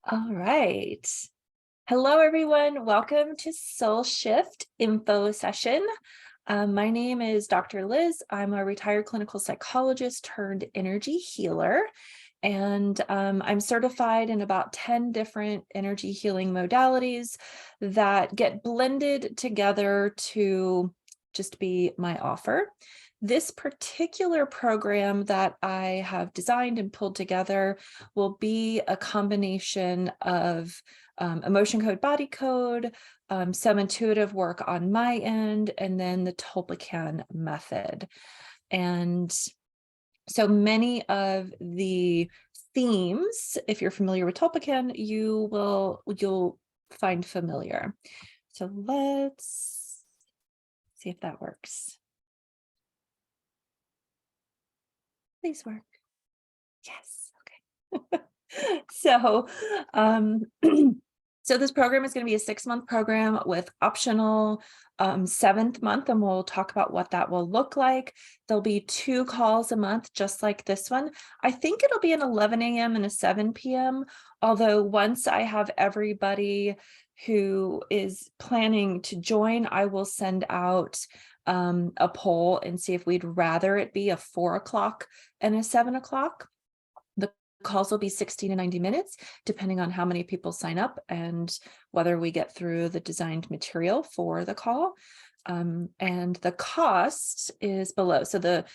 All right. Hello, everyone. Welcome to Soul Shift Info Session. My name is Dr. Liz. I'm a retired clinical psychologist turned energy healer, and I'm certified in about 10 different energy healing modalities that get blended together to just be my offer. This particular program that I have designed and pulled together will be a combination of emotion code, body code, some intuitive work on my end, and then the Tolpacan method. And so many of the themes, if you're familiar with Tolpacan, you'll find familiar. So let's see if that works. Please work. Yes. Okay. So, so this program is going to be a 6-month program with optional 7th month, and we'll talk about what that will look like. There'll be 2 calls a month, just like this one. I think it'll be an 11 a.m. and a 7 p.m. Although once I have everybody who is planning to join, I will send out a poll and see if we'd rather it be a 4 o'clock and a 7 o'clock. The calls will be 60 to 90 minutes, depending on how many people sign up and whether we get through the designed material for the call. And the cost is below. So the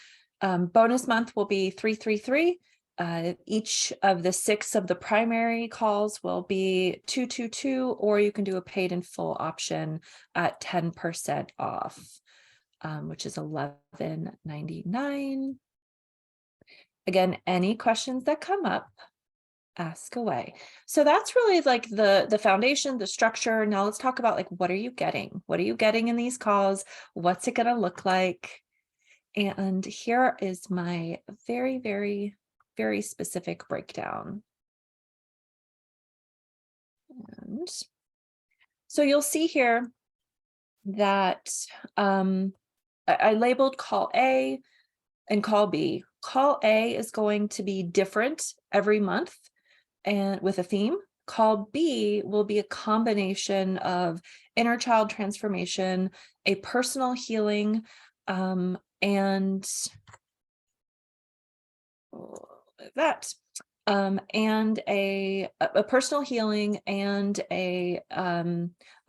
bonus month will be $333. Each of the 6 of the primary calls will be $222, or you can do a paid in full option at 10% off, which is $11.99. Again, any questions that come up, ask away. So that's really like the foundation, the structure. Now let's talk about, like, what are you getting? What are you getting in these calls? What's it going to look like? And here is my very, very, very specific breakdown. And so you'll see here that I labeled call A and call B. Call A is going to be different every month and with a theme. Call B will be a combination of inner child transformation, a personal healing, and that. And a personal healing and a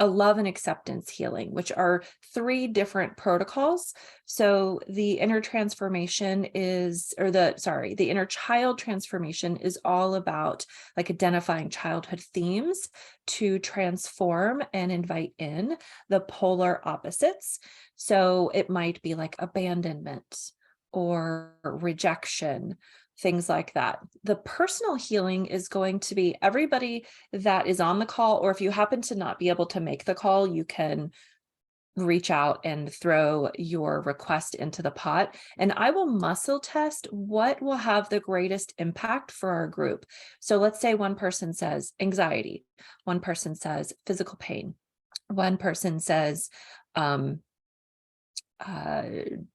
love and acceptance healing, which are 3 different protocols. So the inner transformation is, the inner child transformation is all about like identifying childhood themes to transform and invite in the polar opposites. So it might be like abandonment or rejection, things like that. The personal healing is going to be everybody that is on the call, or if you happen to not be able to make the call, you can reach out and throw your request into the pot, and I will muscle test what will have the greatest impact for our group. So let's say one person says anxiety, one person says physical pain, one person says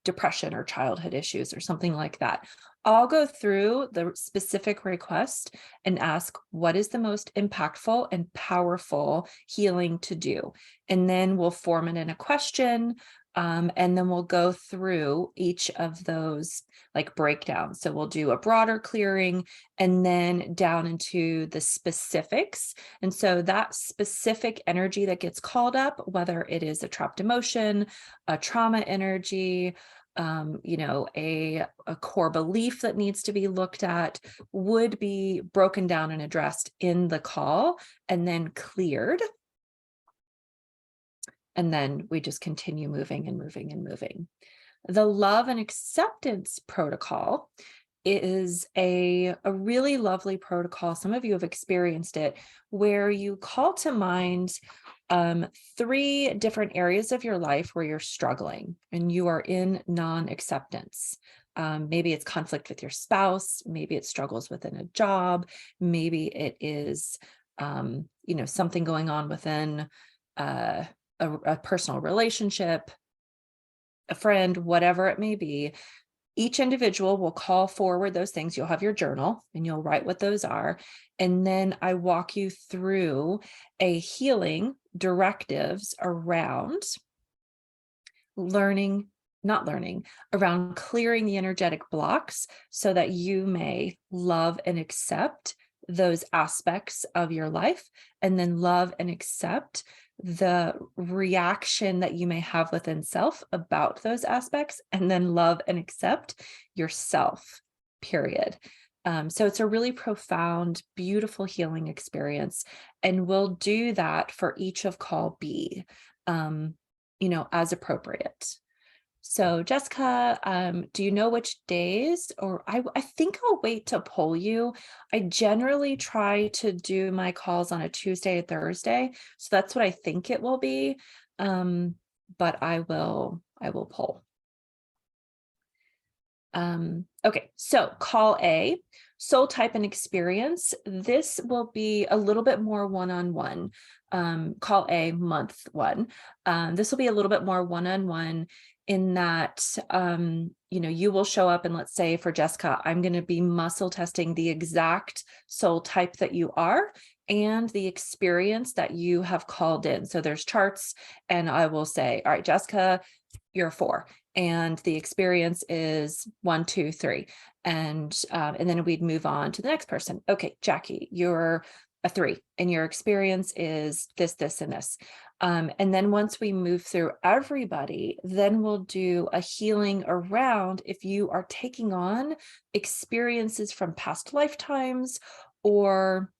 depression or childhood issues or something like that. I'll go through the specific request and ask what is the most impactful and powerful healing to do. And then we'll form it in a question. And then we'll go through each of those like breakdowns. So we'll do a broader clearing and then down into the specifics. And so that specific energy that gets called up, whether it is a trapped emotion, a trauma energy, a core belief that needs to be looked at, would be broken down and addressed in the call and then cleared. And then we just continue moving and moving and moving. The love and acceptance protocol is a really lovely protocol. Some of you have experienced it, where you call to mind 3 different areas of your life where you're struggling and you are in non-acceptance. Maybe it's conflict with your spouse, maybe it's struggles within a job, maybe it is something going on within a personal relationship, a friend, whatever it may be. Each individual will call forward those things. You'll have your journal and you'll write what those are. And then I walk you through a healing directives around around clearing the energetic blocks so that you may love and accept those aspects of your life, and then love and accept the reaction that you may have within self about those aspects, and then love and accept yourself, period. So it's a really profound, beautiful healing experience. And we'll do that for each of call B, as appropriate. So Jessica, do you know which days, or I think I'll wait to poll you. I generally try to do my calls on a Tuesday or Thursday. So that's what I think it will be. But I will poll. Okay, so call A, soul type and experience. This will be a little bit more one-on-one. Call A, month 1. This will be a little bit more one-on-one in that, you will show up and, let's say for Jessica, I'm going to be muscle testing the exact soul type that you are and the experience that you have called in. So there's charts and I will say, all right, Jessica, you're a 4. And the experience is 1, 2, 3. And then we'd move on to the next person. Okay, Jackie, you're a 3 and your experience is this, this, and this. And then once we move through everybody, then we'll do a healing around if you are taking on experiences from past lifetimes, or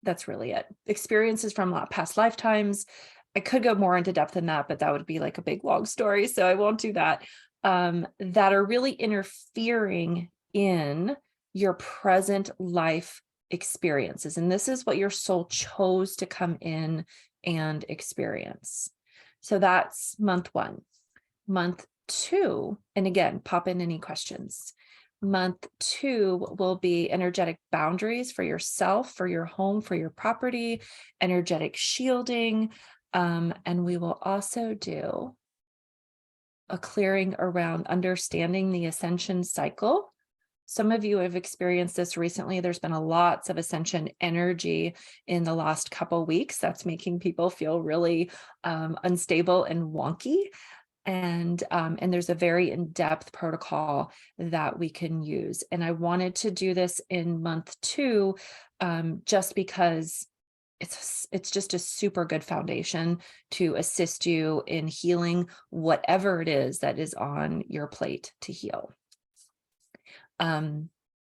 that's really it. Experiences from past lifetimes. I could go more into depth than that, but that would be like a big long story. So I won't do that. That are really interfering in your present life experiences. And this is what your soul chose to come in and experience. So that's month 1. Month 2, and again, pop in any questions. Month 2 will be energetic boundaries for yourself, for your home, for your property, energetic shielding. And we will also do a clearing around understanding the ascension cycle. Some of you have experienced this recently. There's been lots of ascension energy in the last couple weeks. That's making people feel really unstable and wonky. And there's a very in-depth protocol that we can use. And I wanted to do this in month 2, just because it's just a super good foundation to assist you in healing whatever it is that is on your plate to heal.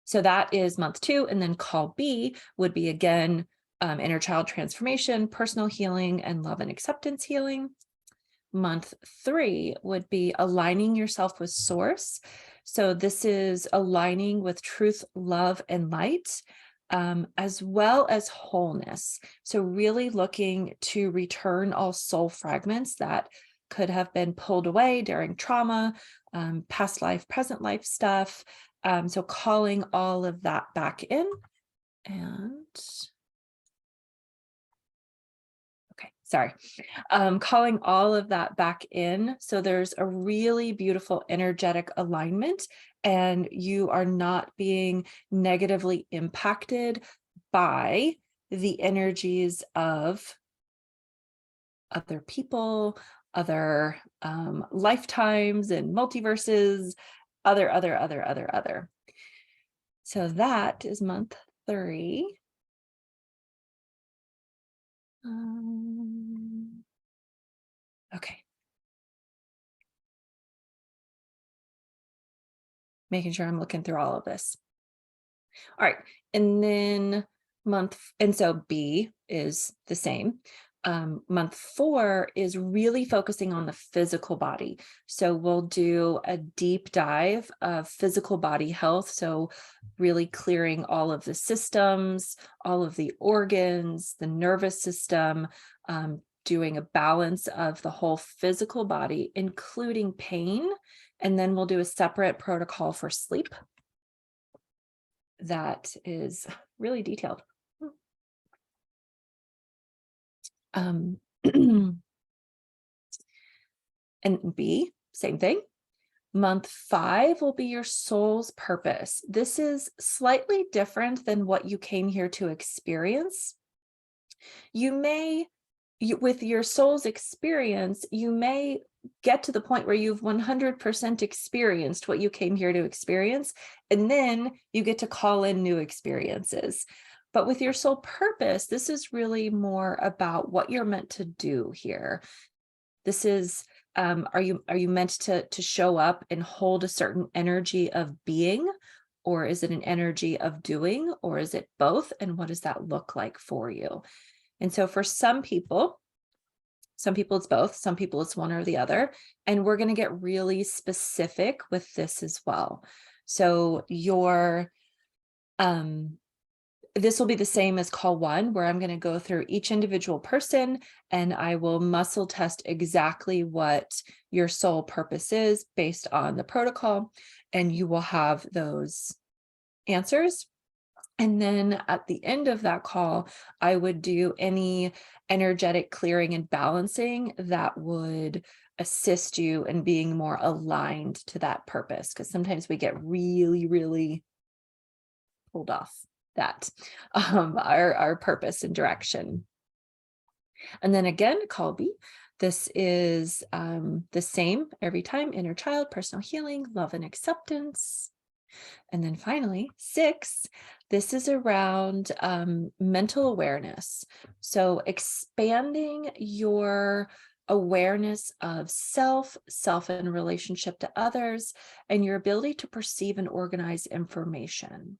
So that is month 2. And then call B would be, again, inner child transformation, personal healing, and love and acceptance healing. Month 3 would be aligning yourself with source. So this is aligning with truth, love, and light, as well as wholeness. So really looking to return all soul fragments that could have been pulled away during trauma, past life, present life stuff. So calling all of that back in. And sorry, calling all of that back in. So there's a really beautiful energetic alignment, and you are not being negatively impacted by the energies of other people, other lifetimes and multiverses, other. So that is month 3. Okay. Making sure I'm looking through all of this. All right. And then so B is the same. Month 4 is really focusing on the physical body. So we'll do a deep dive of physical body health. So really clearing all of the systems, all of the organs, the nervous system, doing a balance of the whole physical body, including pain. And then we'll do a separate protocol for sleep that is really detailed. And B, same thing. Month 5 will be your soul's purpose. This is slightly different than what you came here to experience. With your soul's experience, you may get to the point where you've 100% experienced what you came here to experience, and then you get to call in new experiences. But with your soul purpose, this is really more about what you're meant to do here. This is, are you meant to show up and hold a certain energy of being, or is it an energy of doing, or is it both? And what does that look like for you? And so for some people it's both, some people it's one or the other. And we're going to get really specific with this as well. So this will be the same as call 1, where I'm going to go through each individual person and I will muscle test exactly what your soul purpose is based on the protocol. And you will have those answers. And then at the end of that call, I would do any energetic clearing and balancing that would assist you in being more aligned to that purpose. Because sometimes we get really, really pulled off that, our purpose and direction. And then again, call B. This is the same every time: inner child, personal healing, love and acceptance. And then finally, 6, this is around mental awareness. So expanding your awareness of self in relationship to others, and your ability to perceive and organize information,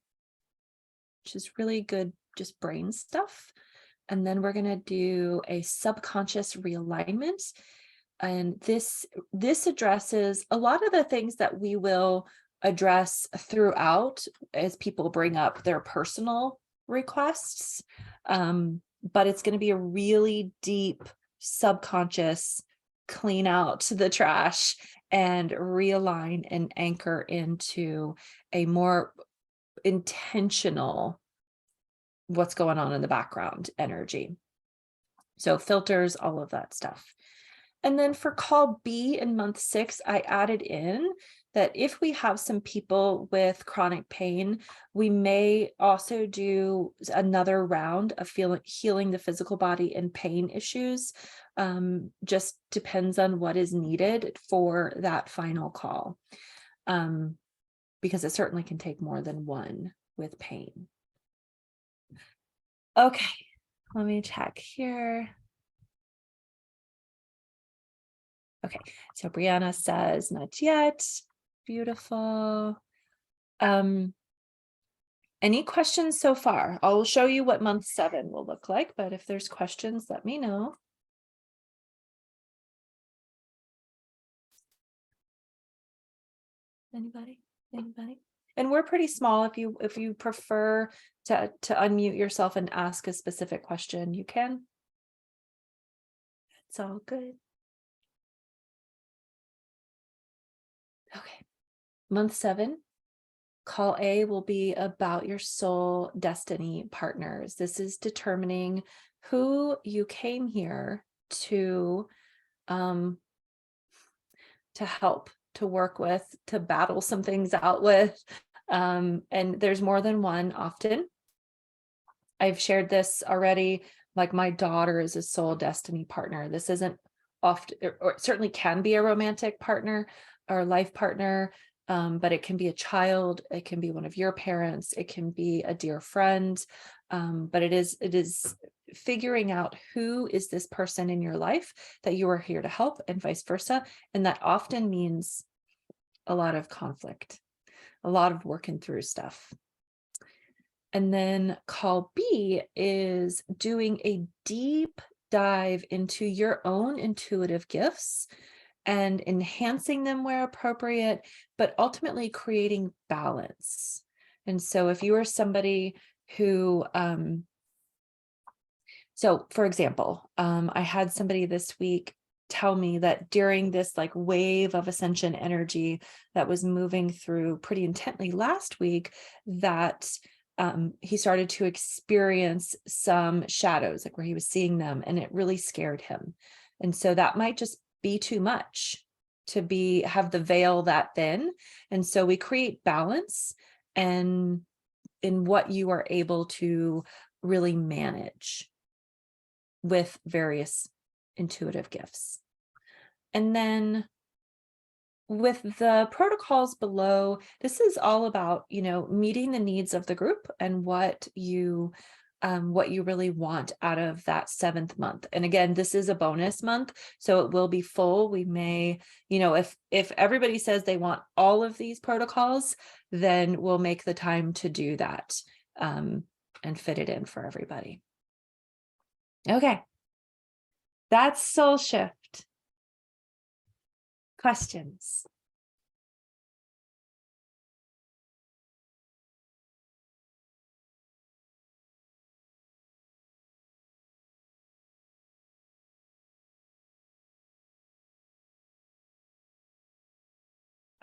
which is really good, just brain stuff. And then we're going to do a subconscious realignment. And this addresses a lot of the things that we will address throughout as people bring up their personal requests. But it's going to be a really deep subconscious clean out the trash and realign and anchor into a more intentional what's going on in the background energy. So filters, all of that stuff. And then for call B in month 6, I added in that if we have some people with chronic pain, we may also do another round of healing the physical body and pain issues. Just depends on what is needed for that final call, because it certainly can take more than one with pain. Okay, let me check here. Okay, so Brianna says, not yet. Beautiful. Any questions so far? I'll show you what month 7 will look like, but if there's questions, let me know. Anybody? And we're pretty small. If you prefer to unmute yourself and ask a specific question, you can. It's all good. Okay. Month 7, call A will be about your soul destiny partners. This is determining who you came here to help, to work with, to battle some things out with. And there's more than one often. I've shared this already. Like, my daughter is a soul destiny partner. This isn't often, or it certainly can be a romantic partner or life partner, but it can be a child, it can be one of your parents, it can be a dear friend. But it is figuring out who is this person in your life that you are here to help, and vice versa. And that often means a lot of conflict, a lot of working through stuff. And then call B is doing a deep dive into your own intuitive gifts and enhancing them where appropriate, but ultimately creating balance. And so if you are somebody who, so for example, I had somebody this week tell me that during this like wave of ascension energy that was moving through pretty intently last week, that he started to experience some shadows, like where he was seeing them, and it really scared him. And so that might just be too much to have the veil that thin. And so we create balance and in what you are able to really manage with various intuitive gifts. And then with the protocols below, this is all about, meeting the needs of the group and what you really want out of that 7th month. And again, this is a bonus month, so it will be full. We may, if everybody says they want all of these protocols, then we'll make the time to do that and fit it in for everybody. Okay. That's soul shift. Questions?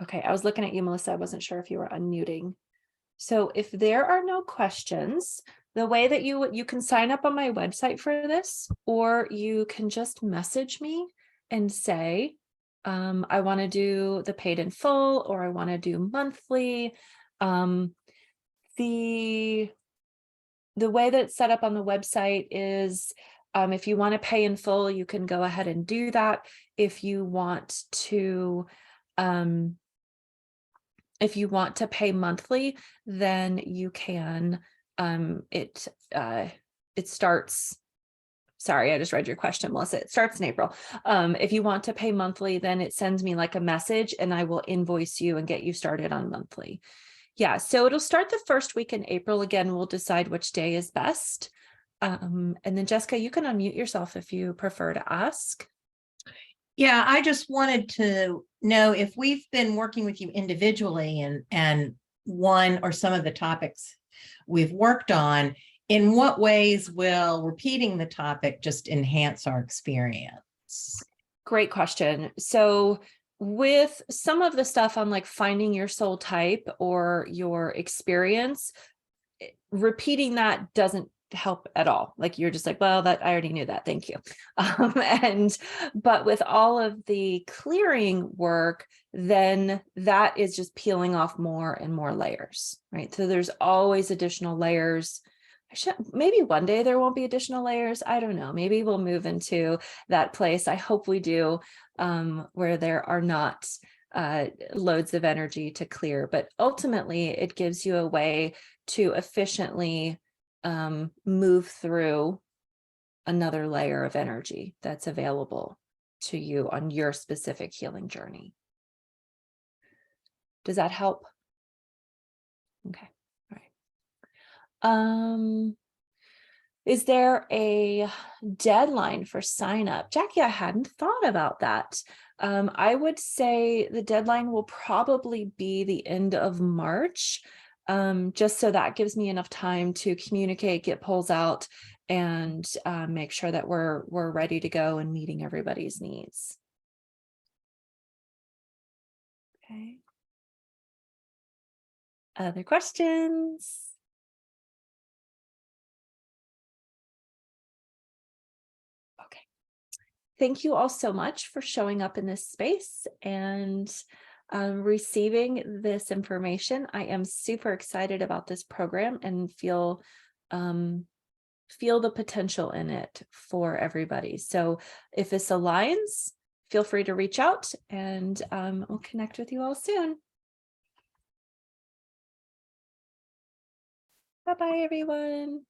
Okay, I was looking at you, Melissa. I wasn't sure if you were unmuting. So if there are no questions, the way that you can sign up on my website for this, or you can just message me and say, I want to do the paid in full, or I want to do monthly. The way that it's set up on the website is, if you want to pay in full, you can go ahead and do that. If you want to pay monthly, then you can. It starts. Sorry, I just read your question, Melissa. It starts in April. If you want to pay monthly, then it sends me like a message and I will invoice you and get you started on monthly. Yeah, so it'll start the first week in April. Again, we'll decide which day is best. And then Jessica, you can unmute yourself if you prefer to ask. Yeah, I just wanted to know if we've been working with you individually and one or some of the topics we've worked on, in what ways will repeating the topic just enhance our experience? Great question. So with some of the stuff on like finding your soul type or your experience, repeating that doesn't help at all. Like you're just like, well, that I already knew that. Thank you. But with all of the clearing work, then that is just peeling off more and more layers, right? So there's always additional layers. Maybe one day there won't be additional layers. I don't know. Maybe we'll move into that place. I hope we do, where there are not loads of energy to clear, but ultimately it gives you a way to efficiently move through another layer of energy that's available to you on your specific healing journey. Does that help? Okay. All right. Is there a deadline for sign up? Jackie, I hadn't thought about that. I would say the deadline will probably be the end of March, just so that gives me enough time to communicate, get polls out, and make sure that we're ready to go and meeting everybody's needs. Okay. Other questions? Okay. Thank you all so much for showing up in this space and receiving this information. I am super excited about this program and feel the potential in it for everybody. So if this aligns, feel free to reach out and we'll connect with you all soon. Bye-bye, everyone.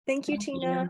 Thank you, Tina.